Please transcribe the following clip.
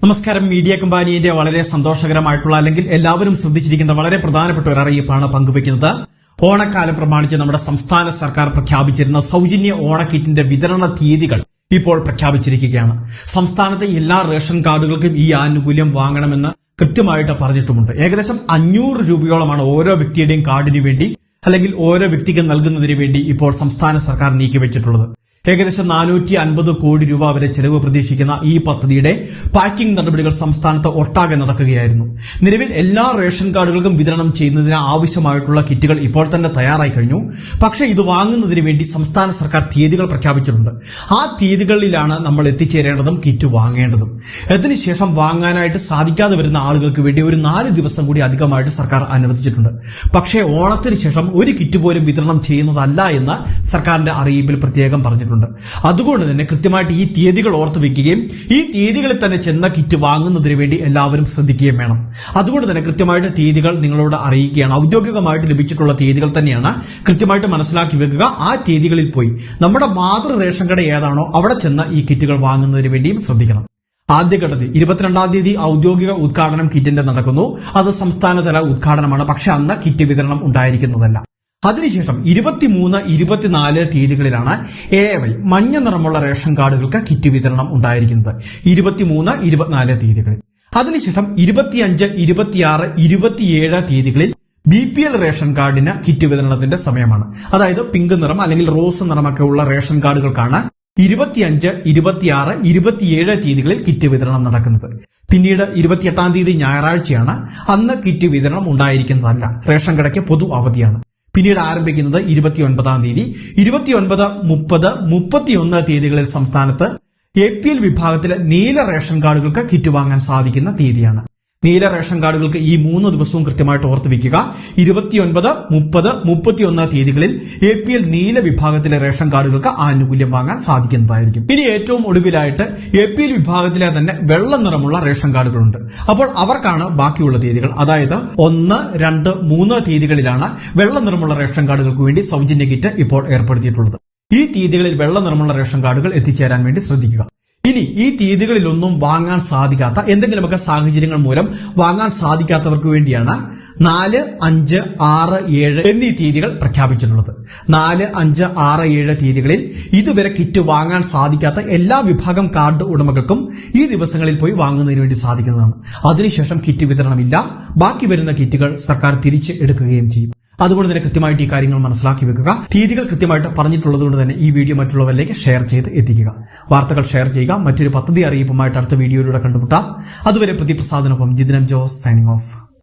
നമസ്കാരം. മീഡിയ കമ്പാനിയുടെ വളരെ സന്തോഷകരമായിട്ടുള്ള അല്ലെങ്കിൽ എല്ലാവരും ശ്രദ്ധിച്ചിരിക്കേണ്ട വളരെ പ്രധാനപ്പെട്ട ഒരു അറിയിപ്പാണ് പങ്കുവയ്ക്കുന്നത്. ഓണക്കാലം പ്രമാണിച്ച് നമ്മുടെ സംസ്ഥാന സർക്കാർ പ്രഖ്യാപിച്ചിരുന്ന സൗജന്യ ഓണക്കിറ്റിന്റെ വിതരണ തീയതികൾ ഇപ്പോൾ പ്രഖ്യാപിച്ചിരിക്കുകയാണ്. സംസ്ഥാനത്തെ എല്ലാ റേഷൻ കാർഡുകൾക്കും ഈ ആനുകൂല്യം വാങ്ങണമെന്ന് കൃത്യമായിട്ട് പറഞ്ഞിട്ടുമുണ്ട്. ഏകദേശം 500 രൂപയോളമാണ് ഓരോ വ്യക്തിയുടെയും കാർഡിനു വേണ്ടി അല്ലെങ്കിൽ ഓരോ വ്യക്തിക്ക് നൽകുന്നതിന് വേണ്ടി ഇപ്പോൾ സംസ്ഥാന സർക്കാർ നീക്കിവെച്ചിട്ടുള്ളത്. ഏകദേശം 450 കോടി രൂപ വരെ ചെലവ് പ്രതീക്ഷിക്കുന്ന ഈ പദ്ധതിയുടെ പാക്കിംഗ് നടപടികൾ സംസ്ഥാനത്ത് ഒട്ടാകെ നടക്കുകയായിരുന്നു. നിലവിൽ എല്ലാ റേഷൻ കാർഡുകൾക്കും വിതരണം ചെയ്യുന്നതിന് ആവശ്യമായിട്ടുള്ള കിറ്റുകൾ ഇപ്പോൾ തന്നെ തയ്യാറായി കഴിഞ്ഞു. പക്ഷേ ഇത് വാങ്ങുന്നതിന് വേണ്ടി സംസ്ഥാന സർക്കാർ തീയതികൾ പ്രഖ്യാപിച്ചിട്ടുണ്ട്. ആ തീയതികളിലാണ് നമ്മൾ എത്തിച്ചേരേണ്ടതും കിറ്റ് വാങ്ങേണ്ടതും. അതിനുശേഷം വാങ്ങാനായിട്ട് സാധിക്കാതെ വരുന്ന ആളുകൾക്ക് വേണ്ടി ഒരു 4 ദിവസം കൂടി അധികമായിട്ട് സർക്കാർ അനുവദിച്ചിട്ടുണ്ട്. പക്ഷേ ഓണത്തിന് ശേഷം ഒരു കിറ്റ് പോലും വിതരണം ചെയ്യുന്നതല്ല എന്ന് സർക്കാരിന്റെ അറിയിപ്പിൽ പ്രത്യേകം പറഞ്ഞിട്ടുണ്ട്. അതുകൊണ്ട് തന്നെ കൃത്യമായിട്ട് ഈ തീയതികൾ ഓർത്തു വെക്കുകയും ഈ തീയതികളിൽ തന്നെ ചെന്ന കിറ്റ് വാങ്ങുന്നതിന് വേണ്ടി എല്ലാവരും ശ്രദ്ധിക്കുകയും വേണം. അതുകൊണ്ട് തന്നെ കൃത്യമായിട്ട് തീയതികൾ നിങ്ങളോട് അറിയിക്കുകയാണ്. ഔദ്യോഗികമായിട്ട് ലഭിച്ചിട്ടുള്ള തീയതികൾ തന്നെയാണ്. കൃത്യമായിട്ട് മനസ്സിലാക്കി വെക്കുക. ആ തീയതികളിൽ പോയി നമ്മുടെ മാതൃ റേഷൻ കട ഏതാണോ അവിടെ ചെന്ന് ഈ കിറ്റുകൾ വാങ്ങുന്നതിന് വേണ്ടിയും ശ്രദ്ധിക്കണം. ആദ്യഘട്ടത്തിൽ 22-ാം തീയതി ഔദ്യോഗിക ഉദ്ഘാടനം കിറ്റിന്റെ നടക്കുന്നു. അത് സംസ്ഥാനതല ഉദ്ഘാടനമാണ്. പക്ഷെ അന്ന് കിറ്റ് വിതരണം ഉണ്ടായിരിക്കുന്നതല്ല. അതിനുശേഷം 23, 24 തീയതികളിലാണ് AY മഞ്ഞ നിറമുള്ള റേഷൻ കാർഡുകൾക്ക് കിറ്റ് വിതരണം ഉണ്ടായിരിക്കുന്നത്. 23, 24 തീയതികളിൽ. അതിനുശേഷം 25, 26, 27 തീയതികളിൽ BPL റേഷൻ കാർഡിന് കിറ്റ് വിതരണത്തിന്റെ സമയമാണ്. അതായത് പിങ്ക് നിറം അല്ലെങ്കിൽ റോസ് നിറമൊക്കെ ഉള്ള റേഷൻ കാർഡുകൾക്കാണ് 25, 26, 27 തീയതികളിൽ കിറ്റ് വിതരണം നടക്കുന്നത്. പിന്നീട് 28-ാം തീയതി ഞായറാഴ്ചയാണ്. അന്ന് കിറ്റ് വിതരണം ഉണ്ടായിരിക്കുന്നതല്ല. റേഷൻ കടയ്ക്ക് പൊതു അവധിയാണ്. പിന്നീട് ആരംഭിക്കുന്നത് 29-ാം തീയതി. 29, 30, 31 തീയതികളിൽ സംസ്ഥാനത്ത് APL വിഭാഗത്തിലെ നീല റേഷൻ കാർഡുകൾക്ക് കിറ്റ് വാങ്ങാൻ സാധിക്കുന്ന തീയതിയാണ്. നീല റേഷൻ കാർഡുകൾക്ക് ഈ 3 ദിവസവും കൃത്യമായിട്ട് ഓർത്തു വയ്ക്കുക. 29, 30, 31 തീയതികളിൽ APL നീല വിഭാഗത്തിലെ റേഷൻ കാർഡുകൾക്ക് ആനുകൂല്യം വാങ്ങാൻ സാധിക്കുന്നതായിരിക്കും. ഇനി ഏറ്റവും ഒടുവിലായിട്ട് APL വിഭാഗത്തിലെ തന്നെ വെള്ള നിറമുള്ള റേഷൻ കാർഡുകളുണ്ട്. അപ്പോൾ അവർക്കാണ് ബാക്കിയുള്ള തീയതികൾ. അതായത് 1, 2, 3 തീയതികളിലാണ് വെള്ള നിറമുള്ള റേഷൻ കാർഡുകൾക്ക് വേണ്ടി സൗജന്യ കിറ്റ് ഇപ്പോൾ ഏർപ്പെടുത്തിയിട്ടുള്ളത്. ഈ തീയതികളിൽ വെള്ള നിറമുള്ള റേഷൻ കാർഡുകൾ എത്തിച്ചേരാൻ വേണ്ടി ശ്രദ്ധിക്കുക. ഇനി ഈ തീയതികളിലൊന്നും വാങ്ങാൻ സാധിക്കാത്ത എന്തെങ്കിലുമൊക്കെ സാഹചര്യങ്ങൾ മൂലം വാങ്ങാൻ സാധിക്കാത്തവർക്ക് വേണ്ടിയാണ് 4, 5, 6, 7 എന്നീ തീയതികൾ പ്രഖ്യാപിച്ചിട്ടുള്ളത്. 4, 5, 6, 7 തീയതികളിൽ ഇതുവരെ കിറ്റ് വാങ്ങാൻ സാധിക്കാത്ത എല്ലാ വിഭാഗം കാർഡ് ഉടമകൾക്കും ഈ ദിവസങ്ങളിൽ പോയി വാങ്ങുന്നതിന് വേണ്ടി സാധിക്കുന്നതാണ്. അതിനുശേഷം കിറ്റ് വിതരണമില്ല. ബാക്കി വരുന്ന കിറ്റുകൾ സർക്കാർ തിരിച്ച് എടുക്കുകയും ചെയ്യും. അതുകൊണ്ട് തന്നെ കൃത്യമായിട്ട് ഈ കാര്യങ്ങൾ മനസ്സിലാക്കി വെക്കുക. തീയതികൾ കൃത്യമായിട്ട് പറഞ്ഞിട്ടുള്ളതുകൊണ്ട് തന്നെ ഈ വീഡിയോ മറ്റുള്ളവരിലേക്ക് ഷെയർ ചെയ്ത് എത്തിക്കുക. വാർത്തകൾ ഷെയർ ചെയ്യുക. മറ്റൊരു പദ്ധതി അറിയിപ്പുമായിട്ട് അടുത്ത വീഡിയോയിലൂടെ കണ്ടുമുട്ടാം. അതുവരെ പ്രതിപ്രസാദിനൊപ്പം ജിതിനം ജോസ് സൈനിങ് ഓഫ്.